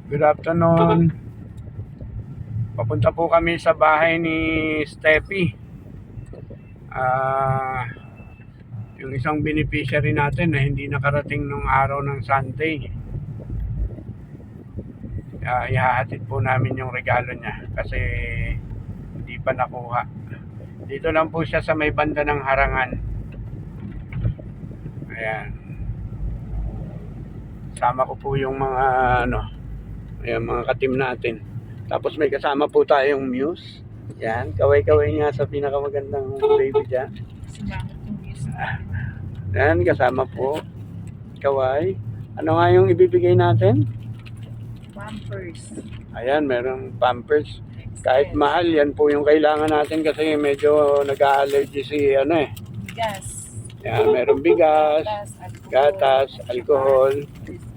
Good afternoon. Papunta po kami sa bahay ni Steffi. Ah, yung isang beneficiary natin na hindi nakarating nung araw ng Sunday. Ihahatid po namin yung regalo niya kasi hindi pa nakuha. Dito lang po siya sa may banda ng Harangan. Ayan. Sama ko po yung mga mga katim natin. Tapos may kasama po tayong Muse. Yan, kaway-kaway nga sa pinakamagandang baby dyan. Yan, kasama po. Kaway. Ano nga yung ibibigay natin? Pampers. Ayan, merong pampers. Kahit mahal, yan po yung kailangan natin kasi medyo nag-allergy si Bigas. Yan, merong bigas, gatas, alcohol,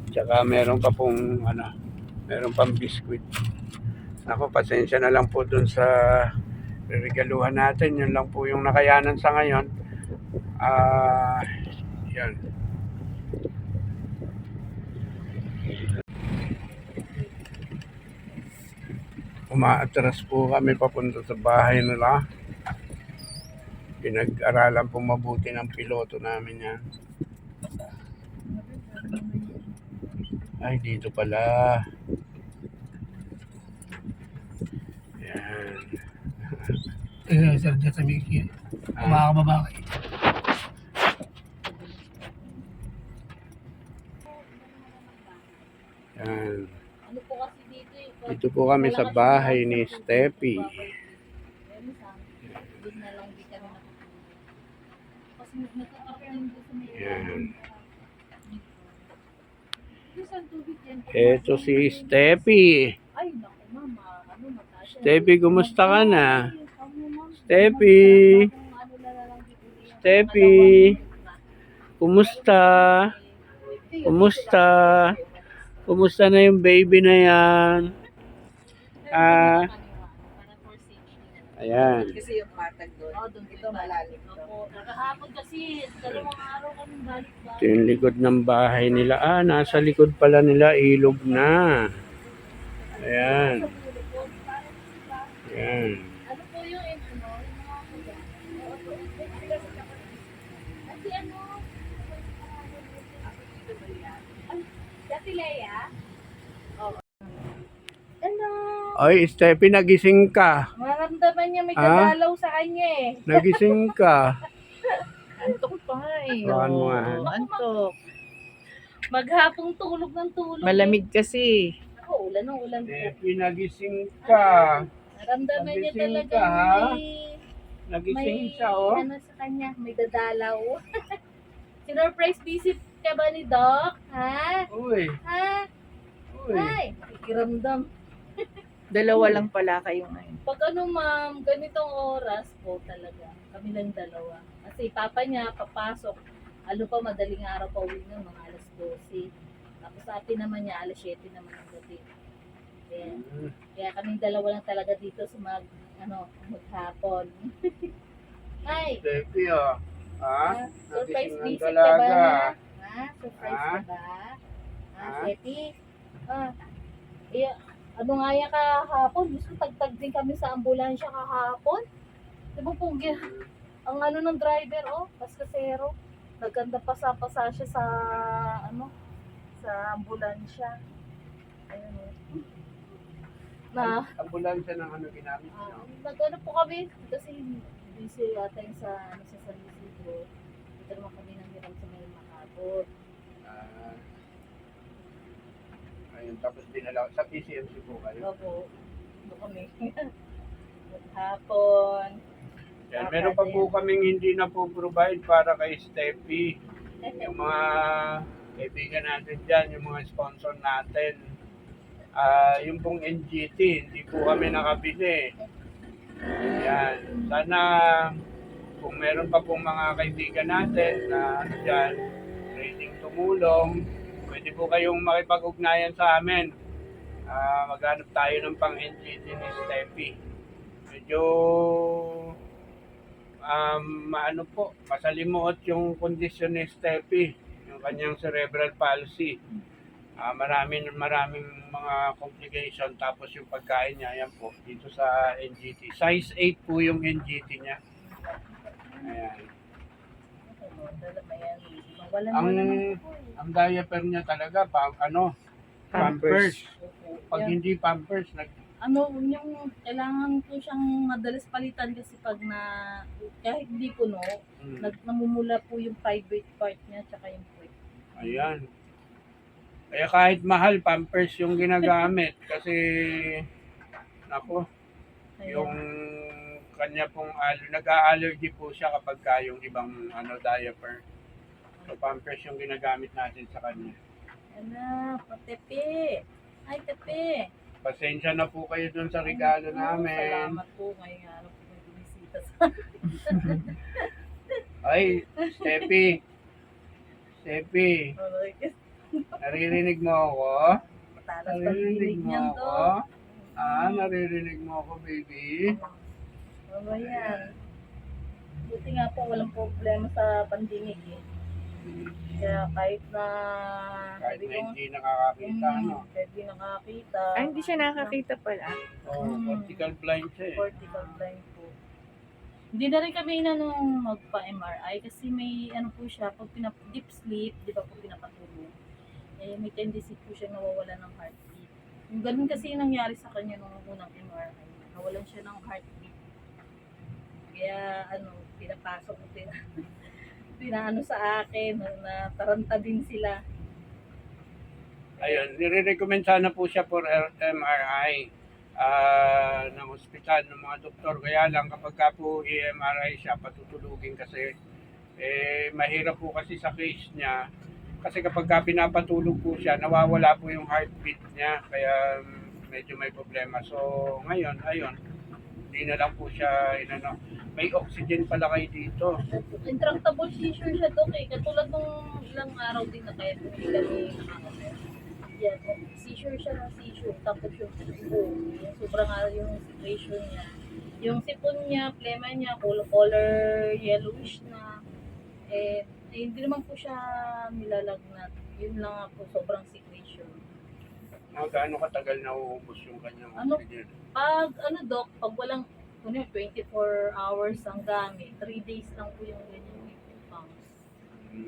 tsaka meron pa pong meron pang biskuit. Ako, pasensya na lang po dun sa regaluhan natin. Yun lang po yung nakayanan sa ngayon. Yan. Umaatras po kami papunta sa bahay nila. Pinag-aralan po mabuti ng piloto namin yan. Ay, dito pala. Yan. Sir, sa Mickey. Makakababa kayo. Yan. Ano po kasi dito eh. Dito po kami sa bahay ni Steffi. Doon na lang di kami kasi nagkakaroon din sa may Yan. isang tubig yan. Eto si Steffi. Ay, naku mama. Mataas. Steffi, kumusta ka na? Steffi. Steffi. Kumusta? Kumusta? Kumusta na yung baby na yan? Ayan. Kasi yung patag doon. Ito malalim. Nakahapon kasi, dalawang araw kami balik ba? Ito yung likod ng bahay nila. Nasa likod pala nila, ilog na. Ayan. Ayan. Ano po yung kasi Dati Leia? Oo. Ano? Ay, Steffi, nagising ka. Maramdaman niya may dadalaw sa kanya eh. Nagising ka. Antok pa eh. Baka mo nga. Antok. Maghapong tulog ng tulog. Malamig kasi. Ako, ulan ng ulan. Steffi, nagising ka. Naramdaman niya Nagising talaga ka, ha? may Nagising siya, oh. ano sa kanya, may dadalaw. Sinurprise visit ka ba ni Doc? Ha? Uy. Ha? Uy. Ay, ikiramdam. Dalawa lang pala kayo ngayon. Pag ano ma'am, ganitong oras po talaga, kami lang dalawa. Kasi papa niya, papasok, ano pa, madaling araw pa uwi ng mga alas 12. Tapos sa atin naman niya, alas 7 naman ang gabi. Kaya kaming dalawa lang talaga dito sa maghapon. Ay, Steffi, oh. Ha? surprise Nagising ang visit ka ba dalaga. na? Ha? Surprise Ha? ka ba? Ha? Seti? Ano nga yan kahapon? Gusto tagtag din kami sa ambulansya kahapon. Diba po, ang ano ng driver, paskasero. Naganda pasa-pasa siya sa, sa ambulansya. Ayun Ambulansya ng ginamit niyo? nag-ano po kami, kasi busy yata yung sa San Isidro. Dito naman kami nanghiram sa may Makabot. Ayun, tapos dinala sa PCMC po kayo. Opo, doon kami. Hapon. Yan, meron pa po kaming hindi na po provide para kay Steffi. Yung mga kaibigan natin dyan, yung mga sponsor natin. Yung pong NGT, hindi po kami nakabili. Yan. Sana kung meron pa pong mga kaibigan natin na dyan, rating tumulong, pwede po kayong makipag-ugnayan sa amin. Maghanap tayo ng pang NGT ni Steffi. Medyo masalimuot yung kondisyon ni Steffi, yung kanyang cerebral palsy. Maraming mga complication, tapos yung pagkain niya, yan po, dito sa NGT. Size 8 po yung NGT niya. Ayan. Dala ba yan? Mawalan Ang mo naman po eh. ang diaper niya talaga Pampers. Pag Yan. hindi Pampers, Yung kailangan ko siyang madalas palitan kasi pag kahit hindi puno, namumula po yung private part niya tsaka yung puwet. Ayan. Kaya kahit mahal, Pampers yung ginagamit. Kasi, nako, yung kanya pong nag-allergy po siya kapag yung ibang diaper. So, Pampers yung ginagamit natin sa kanya. Anak, patepe. Ay, tepe. Pasensya na po kayo dun sa regalo namin. Salamat po. Ngayong araw po may bumisita sa Ay, Steffi. Steffi, naririnig mo ako? matalas Naririnig pag-inig mo niyan ako? to. Naririnig mo ako, baby? Ano yan? Buti nga po walang problema sa pandinig eh. Kaya kahit na Kahit sabi na ko, hindi nakakakita, kahit di nakakita. Ay, hindi siya nakakita pala. Vertical blind siya eh. Cortical blind po. Hindi na rin kami nung magpa-MRI kasi may po siya, pag deep sleep, di ba po pinapatulog, may tendency po siya nawawala ng heartbeat. Yung ganun kasi yung nangyari sa kanya nung unang MRI. Nawalan siya ng heartbeat. Kaya pinapasok ko pinaano sa akin, na taranta din sila. Ayun, nire-recommend sana po siya for MRI ng ospital, ng mga doktor. Kaya lang kapag ka po i-MRI siya, patutulugin kasi mahirap po kasi sa case niya. Kasi kapag ka pinapatulog po siya, nawawala po yung heartbeat niya. Kaya medyo may problema. So ngayon, ayun, hindi na lang po siya may oxygen pala kayo dito. Intractable seizure siya to eh. Katulad nung ilang araw din na kaya hindi kami nakakasaya. Yan, seizure siya ng seizure. Tapos yung sobrang yung situation niya. Yung sipon niya, plema niya, color yellowish na. Hindi naman po siya nilalagnat. Yun lang nga po, sobrang situation. Gaano katagal na uubos yung kanyang oxygen? Pag pag walang 24 hours ang gamit, 3 days lang po yung ganyan yung pumps.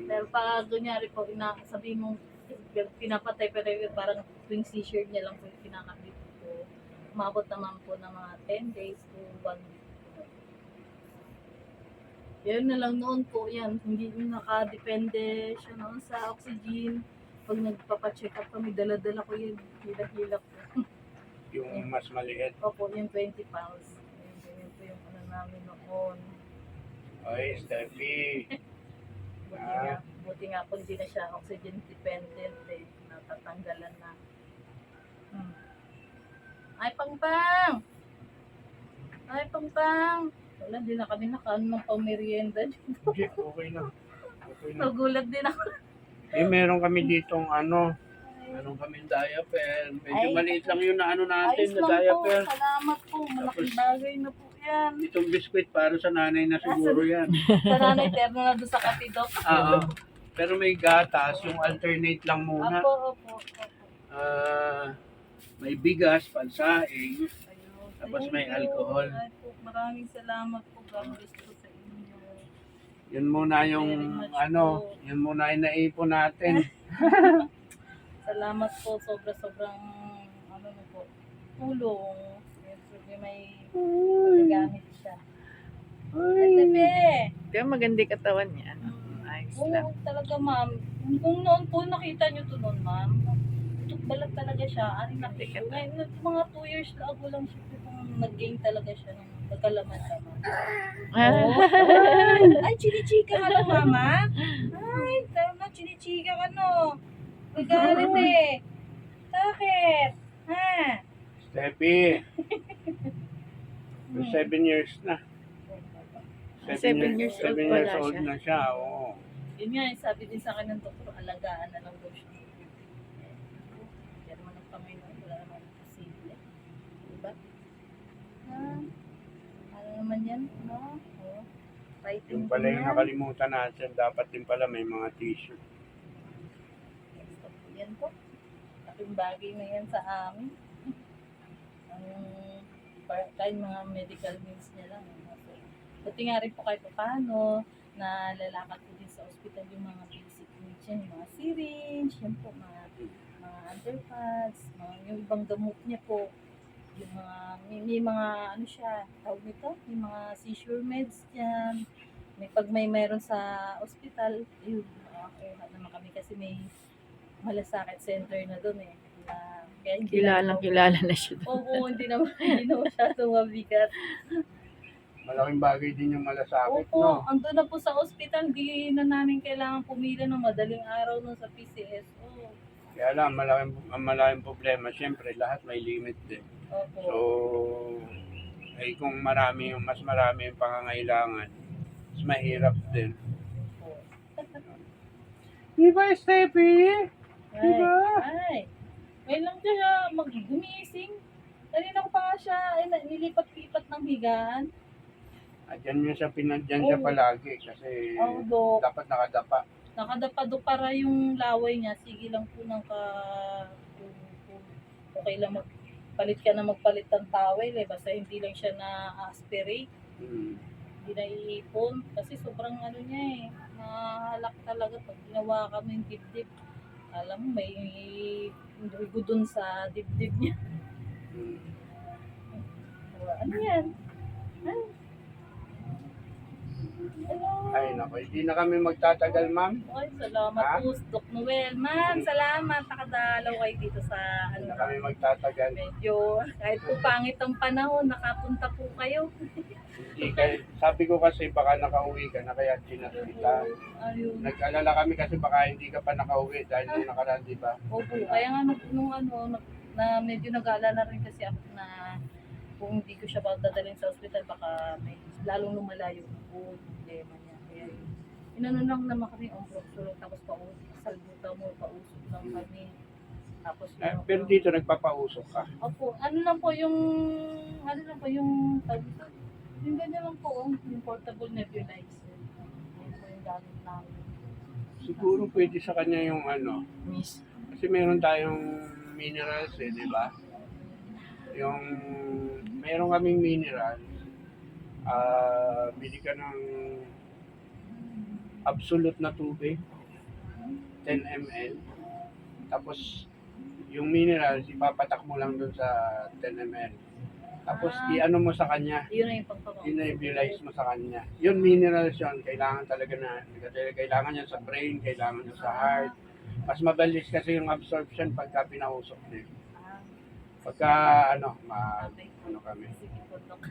Pero pag kunyari po, sabi mo, pinapatay pero parang tuwing seizure niya lang po yung pinakabit po. Umabot naman po ng mga 10 days to 1 week. Yun na lang noon po yan. Hindi nakadepende siya noon sa oxygen. Pag nagpapacheck up kami, dala-dala ko yung hila-hila ko. Yung mas maliit. Opo, yung 20 pounds. Yun po yung namin noon. Ay, Steffi. Buti nga po hindi na siya oxygen dependent eh. Natatanggalan na. Ay, Pangpang! Ay, Pangpang! Wala, di na kami nakaano ng pamerienda. Hindi, okay na. Okay na. Nagulat din ako. Meron kami ditong meron kami diaper. Medyo Ay, maliit lang yung natin Ayos na lang po. diaper. Salamat po. Malaking Tapos, bagay na po yan. Itong biskwit para sa nanay na siguro yan. Sa nanay, terno na doon sa katidok. Oo. Pero may gatas, yung alternate lang muna. Opo. May bigas, pansaing. Ayun. Tapos Thank may you. alcohol. Ay po, maraming salamat po. God bless po sa inyo. Yun muna yung Very much po. yun muna yung naipon natin. Salamat po. Sobrang po, tulong. Siyempre may magagamit siya. Ay, Tepe! Kaya maganda yung katawan niya. Ayos lang. Oo, talaga ma'am. Kung noon po nakita niyo to noon ma'am, balat talaga siya. Ari na Teka. ngayon, mga 2 years ago lang siya kung nag-gain talaga siya ng nagkalaman ka ma'am. Oh. Ay, chinichika ka na mama. Ay, tama, chinichika ka no. Nagalit eh. Bakit? Ha? Steffi. 7 years na. 7 years old 7 pala years old siya. na siya, oo. Yun nga, sabi din sa akin ng doktor, alagaan na lang daw siya. Kaya naman ang Panginoon, wala naman posible. Diba? Ano naman yan? No? Oh. Fighting Yung pala din yung yan. nakalimutan natin, dapat din pala may mga tissue. Yan po. malaking bagay na yan sa amin. Ang kahit mga medical needs niya lang. So, buti nga rin po kahit paano na lalakad po din sa ospital yung mga basic needs niya, yung mga syringe, yung po mga underpads, yung ibang gamot niya po, yung mga, may mga ano siya, tawag nito, yung mga seizure meds dyan. Pag may meron sa ospital, yun, okay naman kami kasi may malasakit center na doon eh. Na, kaya hindi Kilala na siya. Oo, hindi na masyadong mabigat. Malaking bagay din yung malasakit, Opo, no? andun na po sa ospital, di na namin kailangan pumila ng madaling araw nun sa PCSO. Kaya lang, malaking problema. Siyempre, lahat may limit din. Opo. So, ay kung mas marami yung pangangailangan, mas mahirap din. Di ba, Steffi? Ay, Diba? ay. Ngayon lang siya gumising. Kanina ko pa nga siya nilipat-lipat ng higaan. Diyan siya Oo. palagi kasi Oh, Dok. dapat nakadapa. Nakadapado para yung laway niya. Sige lang po ng kung okay lang magpalit ng towel eh. Basta hindi lang siya na-aspirate. Hmm. Hindi na iipon. Kasi sobrang ano niya eh. Nahalak talaga pag ginawa kami yung dibdib. Alam mo, may dugo dun sa dibdib niya. Hmm. Ano yan? Ay. Hello. Ay, nako, hindi na kami magtatagal, ma'am. Ay, salamat Ha? po, Doc Noel. Ma'am, salamat. Nakadalaw kayo dito sa Hindi na kami magtatagal. medyo, kahit po pangit ang panahon, nakapunta po kayo. Sabi ko kasi baka nakauwi ka na kaya chinat kita. Ayun. Nag-alala kami kasi baka hindi ka pa nakauwi dahil nung nakaraan, di ba? Opo, kaya nga na medyo nag-aalala rin kasi ako na kung hindi ko siya dadalhin sa ospital, baka may lalong lumalayo po problema niya. Kaya yun. Inano lang naman kami, sulong tapos salbuta mo, pausok lang kami. Tapos Pero dito nagpapausok ka. opo, ano lang po yung tawag ito? Yung ganyan lang po, yung portable nebulizer. Yun po yung gamit namin. Siguro pwede sa kanya yung ano, Miss. kasi meron tayong minerals eh, di ba? Yung meron kaming minerals, bili ka ng absolute na tubig, 10 ml. Tapos yung minerals, ipapatak mo lang dun sa 10 ml. Tapos i-ano mo sa kanya, Yun na yung pagpapakaw. i-nebulize mo sa kanya. Yun minerals yun, kailangan talaga kailangan yan sa brain, kailangan yan sa heart. Mas mabilis kasi yung absorption pagka pinausok din. Pagka ano kami. Sige po, Doc.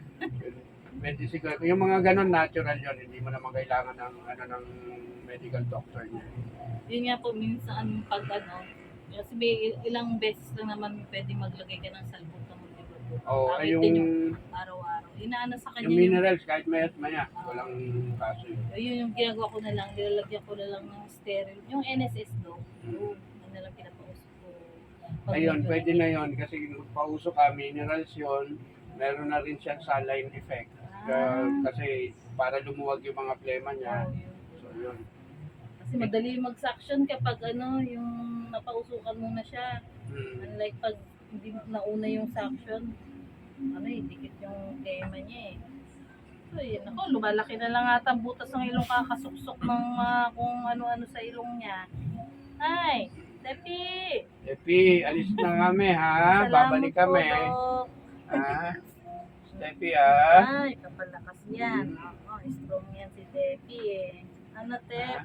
Pwede siguro. Yung mga ganun natural yun, hindi mo naman kailangan ng medical doctor niya. Yun nga po, minsan pag kasi may ilang beses lang naman pwede maglagay ka ng salbutamol. Oo, ay Gamitin yung araw-araw. Inaano sa kanya yung minerals kahit maya't maya, walang kaso yun. Yun yung ginagawa ko na lang, nilalagyan ko na lang ng sterile. Yung NSS do, Hmm. yun na lang pinapausok ko. Ayun, pwede na yun kasi pausok ka, minerals yun, meron na rin siyang saline effect. Kasi para lumuwag yung mga plema niya. So yun. Kasi madali mag-suction kapag yung napausukan mo na siya. Hmm. Unlike pag hindi nauna yung suction, dikit yung tema niya eh. So yun, ako, lumalaki na lang ata ang butas ng ilong kakasuksok ng kung ano-ano sa ilong niya. Ay, Tepi! Epi, alis na kami ha. Babalik kami. Ha? Epi ha. Ay, kapalakas yan. Oo, strong yan si Tepi eh. Ano, Tep?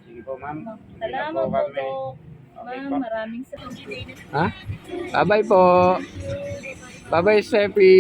Sige po ma'am. Salamat po, Dok. Okay Ma'am, po. maraming salamat. Ha? Bye-bye po. Bye-bye, Steffi.